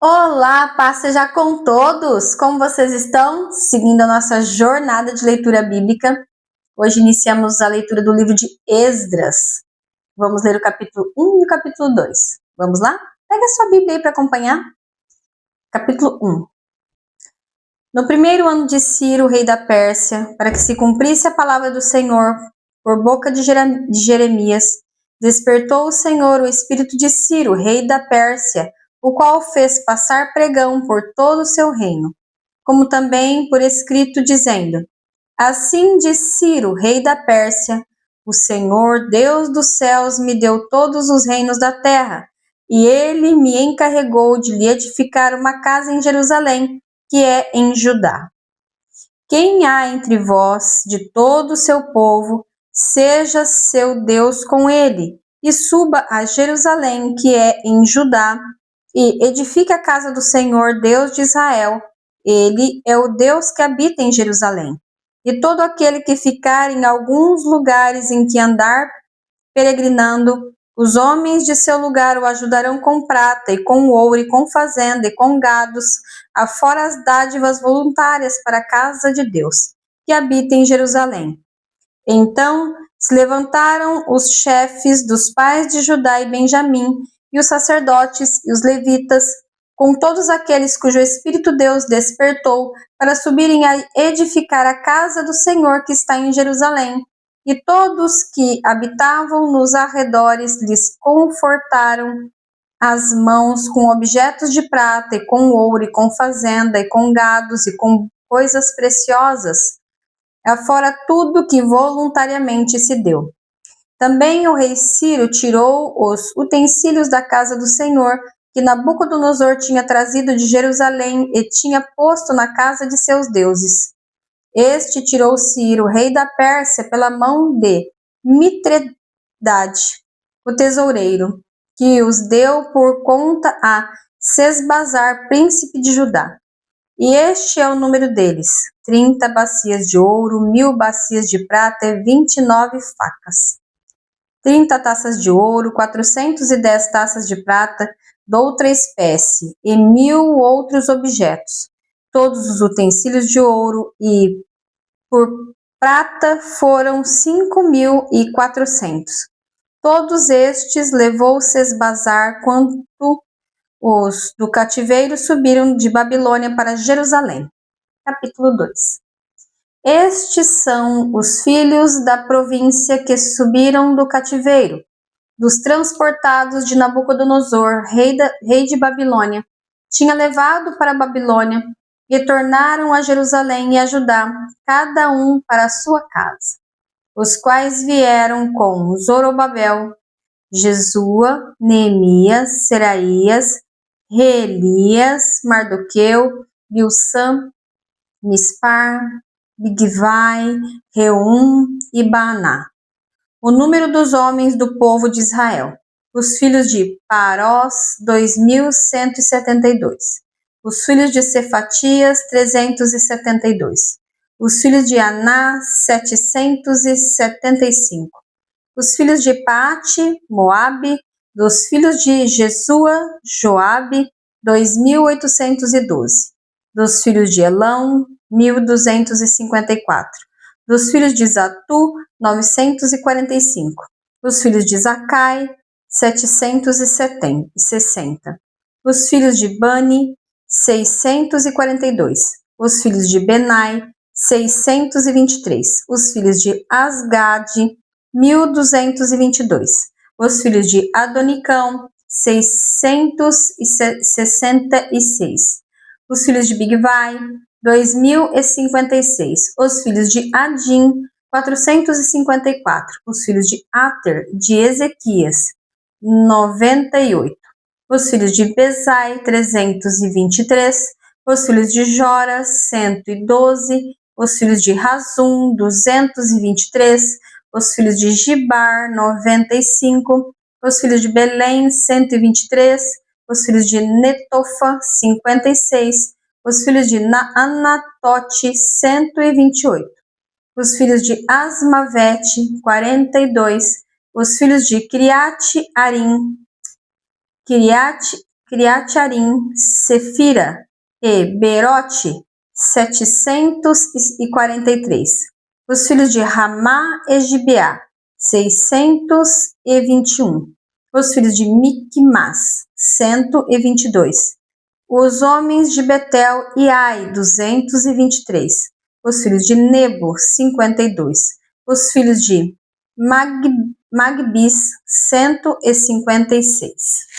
Olá, paz seja com todos! Como vocês estão? Seguindo a nossa jornada de leitura bíblica. Hoje iniciamos a leitura do livro de Esdras. Vamos ler o capítulo 1 e o capítulo 2. Vamos lá? Pega a sua Bíblia aí para acompanhar. Capítulo 1. No primeiro ano de Ciro, rei da Pérsia, para que se cumprisse a palavra do Senhor por boca de Jeremias, despertou o Senhor o espírito de Ciro, rei da Pérsia, o qual fez passar pregão por todo o seu reino, como também por escrito, dizendo: Assim diz Ciro, rei da Pérsia: O Senhor, Deus dos céus, me deu todos os reinos da terra, e ele me encarregou de lhe edificar uma casa em Jerusalém, que é em Judá. Quem há entre vós, de todo o seu povo, seja seu Deus com ele, e suba a Jerusalém, que é em Judá, e edifique a casa do Senhor, Deus de Israel. Ele é o Deus que habita em Jerusalém. E todo aquele que ficar em alguns lugares em que andar peregrinando, os homens de seu lugar o ajudarão com prata, e com ouro, e com fazenda, e com gados, afora as dádivas voluntárias para a casa de Deus, que habita em Jerusalém. Então se levantaram os chefes dos pais de Judá e Benjamim, e os sacerdotes e os levitas, com todos aqueles cujo Espírito Deus despertou, para subirem a edificar a casa do Senhor que está em Jerusalém. E todos que habitavam nos arredores lhes confortaram as mãos com objetos de prata, e com ouro, e com fazenda, e com gados, e com coisas preciosas, afora tudo que voluntariamente se deu. Também o rei Ciro tirou os utensílios da casa do Senhor, que Nabucodonosor tinha trazido de Jerusalém e tinha posto na casa de seus deuses. Este tirou Ciro, rei da Pérsia, pela mão de Mitredade, o tesoureiro, que os deu por conta a Sesbazar, príncipe de Judá. E este é o número deles: 30 bacias de ouro, 1000 bacias de prata e 29 facas. 30 taças de ouro, 410 taças de prata, doutra espécie, e 1000 outros objetos. Todos os utensílios de ouro e por prata foram 5.400. Todos estes levou Sesbazar quando os do cativeiro subiram de Babilônia para Jerusalém. Capítulo 2. Estes são os filhos da província que subiram do cativeiro, dos transportados de Nabucodonosor, rei de Babilônia. Tinha levado para a Babilônia, e tornaram a Jerusalém e a Judá, cada um para a sua casa, os quais vieram com Zorobabel, Jesua, Neemias, Seraías, Reelias, Mardoqueu, Bilsã, Mispar, Bigvai, Reum e Baaná. O número dos homens do povo de Israel: os filhos de Parós, 2.172. Os filhos de Cefatias, 372. Os filhos de Aná, 775. Os filhos de Pate, Moabe, dos filhos de Jesua, Joabe, 2.812. Dos filhos de Elão, 1.254. Dos filhos de Zatu, 945. Os filhos de Zacai, 760. Os filhos de Bani, 642. Os filhos de Benai, 623. Os filhos de Asgade, 1.222. Os filhos de Adonicão, 666. Os filhos de Bigvai, 2.056. Os filhos de Adim, 454. Os filhos de Ater, de Ezequias, 98. Os filhos de Bezai, 323. Os filhos de Jora, 112. Os filhos de Razum, 223. Os filhos de Gibar, 95. Os filhos de Belém, 123. Os filhos de Netofa, 56. Os filhos de Anatote, 128. Os filhos de Asmavete, 42. Os filhos de Kiriat Criatiarim, Sefira e Beerote, 743. Os filhos de Ramá e Gibeá, 621. Os filhos de Miquimás, 122. Os homens de Betel e Ai, 223. Os filhos de Nebo, 52. Os filhos de Magbis, 156.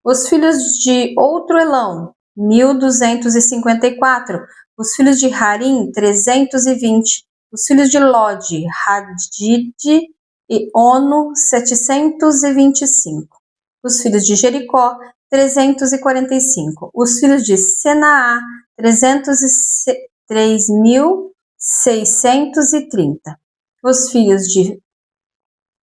Os filhos de outro Elão, 1254. Os filhos de Harim, 320. Os filhos de Lod, Hadid e Ono, 725. Os filhos de Jericó, 345. Os filhos de Senaá, 303.630. Os filhos de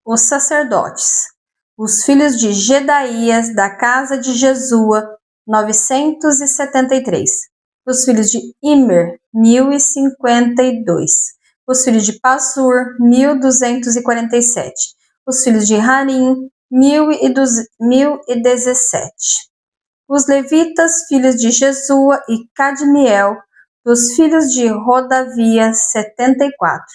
os sacerdotes. Os filhos de Gedaías, da casa de Jesua, 973. Os filhos de Immer, 1052. Os filhos de Passur, 1247. Os filhos de Harim, 1017. Os levitas, filhos de Jesua e Cadmiel, dos filhos de Rodavia, 74.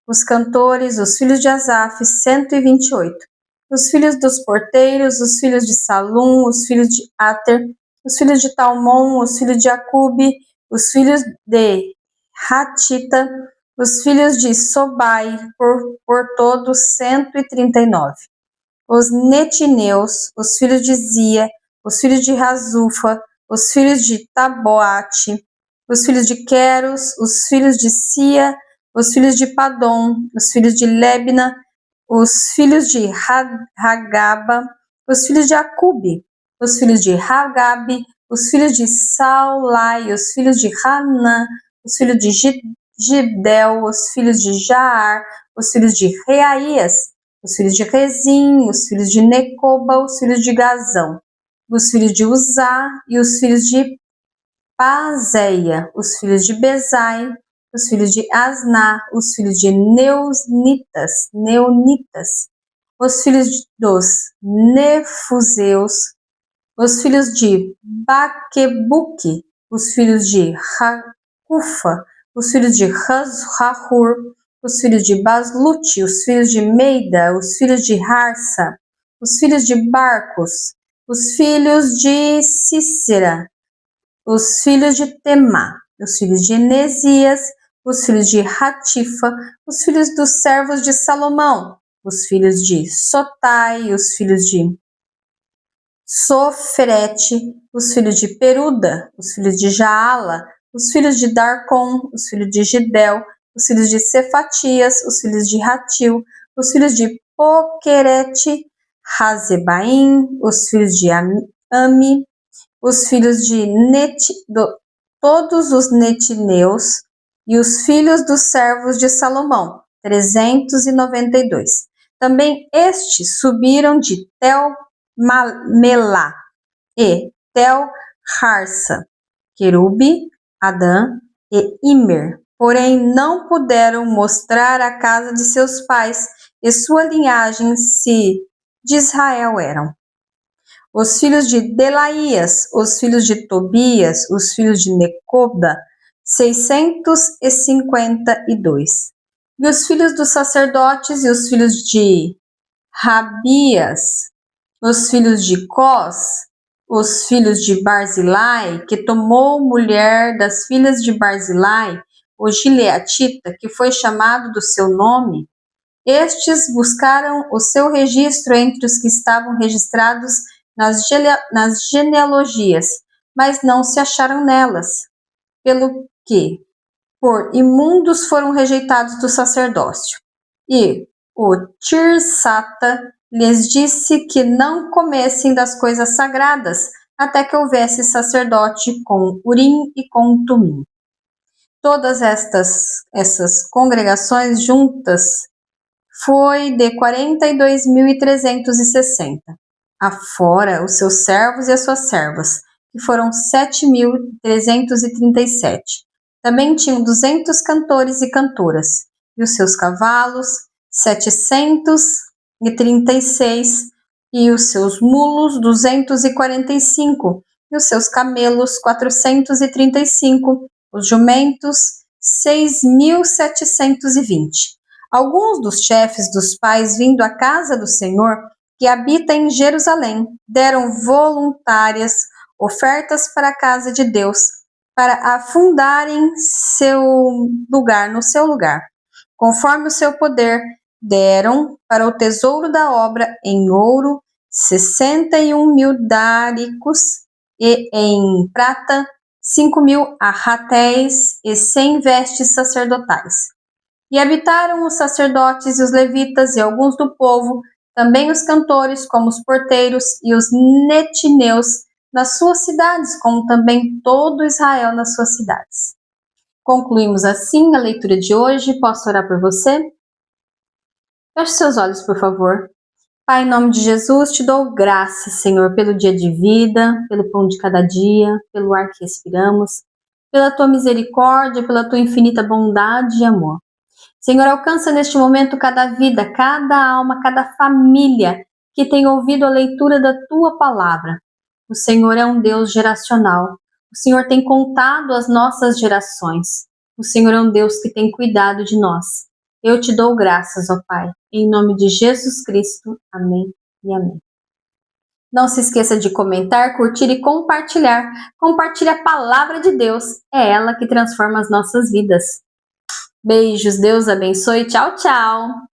Os cantores, os filhos de Asaf, 128. Os filhos dos porteiros, os filhos de Salum, os filhos de Ater, os filhos de Talmon, os filhos de Acube, os filhos de Hatita, os filhos de Sobai, por todos 139. Os netineus, os filhos de Zia, os filhos de Razufa, os filhos de Taboate, os filhos de Queros, os filhos de Sia, os filhos de Padom, os filhos de Lebna, os filhos de Hagaba, os filhos de Acube, os filhos de Hagabe, os filhos de Saulai, os filhos de Hanã, os filhos de Gidel, os filhos de Jaar, os filhos de Reaías, os filhos de Rezim, os filhos de Necoba, os filhos de Gazão, os filhos de Uzá e os filhos de Pazéia, os filhos de Bezai, os filhos de Asná, os filhos de Neunitas, os filhos dos Nefuseus, os filhos de Baquebuque, os filhos de Racufa, os filhos de Rahur, os filhos de Baslute, os filhos de Meida, os filhos de Harsa, os filhos de Barcos, os filhos de Cícera, os filhos de Temá, os filhos de Enesias, os filhos de Ratifa, os filhos dos servos de Salomão, os filhos de Sotai, os filhos de Sofrete, os filhos de Peruda, os filhos de Jaala, os filhos de Darcon, os filhos de Gidel, os filhos de Cefatias, os filhos de Ratil, os filhos de Poquerete, Hazebaim, os filhos de Ami, os filhos de todos os netineus e os filhos dos servos de Salomão, 392. Também estes subiram de Tel-Melá e Tel-Harsa, Querube, Adã e Imer, porém não puderam mostrar a casa de seus pais e sua linhagem se de Israel eram. Os filhos de Delaías, os filhos de Tobias, os filhos de Necoda, 652. E os filhos dos sacerdotes e os filhos de Rabias, os filhos de Cós, os filhos de Barzilai, que tomou mulher das filhas de Barzilai, o Gileatita, que foi chamado do seu nome, estes buscaram o seu registro entre os que estavam registrados nas genealogias, mas não se acharam nelas, pelo que, por imundos, foram rejeitados do sacerdócio. E o Tirsata lhes disse que não comessem das coisas sagradas, até que houvesse sacerdote com Urim e com Tumim. Todas essas congregações juntas foi de 42.360. Afora os seus servos e as suas servas, que foram 7.337. Também tinham 200 cantores e cantoras, e os seus cavalos, 736, e os seus mulos 245, e os seus camelos 435, os jumentos 6.720. Alguns dos chefes dos pais vindo à casa do Senhor, que habita em Jerusalém, deram voluntárias ofertas para a casa de Deus, para afundarem no seu lugar. Conforme o seu poder, deram para o tesouro da obra em ouro 61.000 dáricos e em prata 5.000 arratéis e 100 vestes sacerdotais. E habitaram os sacerdotes e os levitas e alguns do povo, também os cantores, como os porteiros e os netineus, nas suas cidades, como também todo Israel nas suas cidades. Concluímos assim a leitura de hoje. Posso orar por você? Feche seus olhos, por favor. Pai, em nome de Jesus, te dou graças, Senhor, pelo dia de vida, pelo pão de cada dia, pelo ar que respiramos, pela tua misericórdia, pela tua infinita bondade e amor. Senhor, alcança neste momento cada vida, cada alma, cada família que tem ouvido a leitura da tua palavra. O Senhor é um Deus geracional. O Senhor tem contado as nossas gerações. O Senhor é um Deus que tem cuidado de nós. Eu te dou graças, ó Pai, em nome de Jesus Cristo. Amém e amém. Não se esqueça de comentar, curtir e compartilhar. Compartilhe a palavra de Deus. É ela que transforma as nossas vidas. Beijos, Deus abençoe. Tchau, tchau.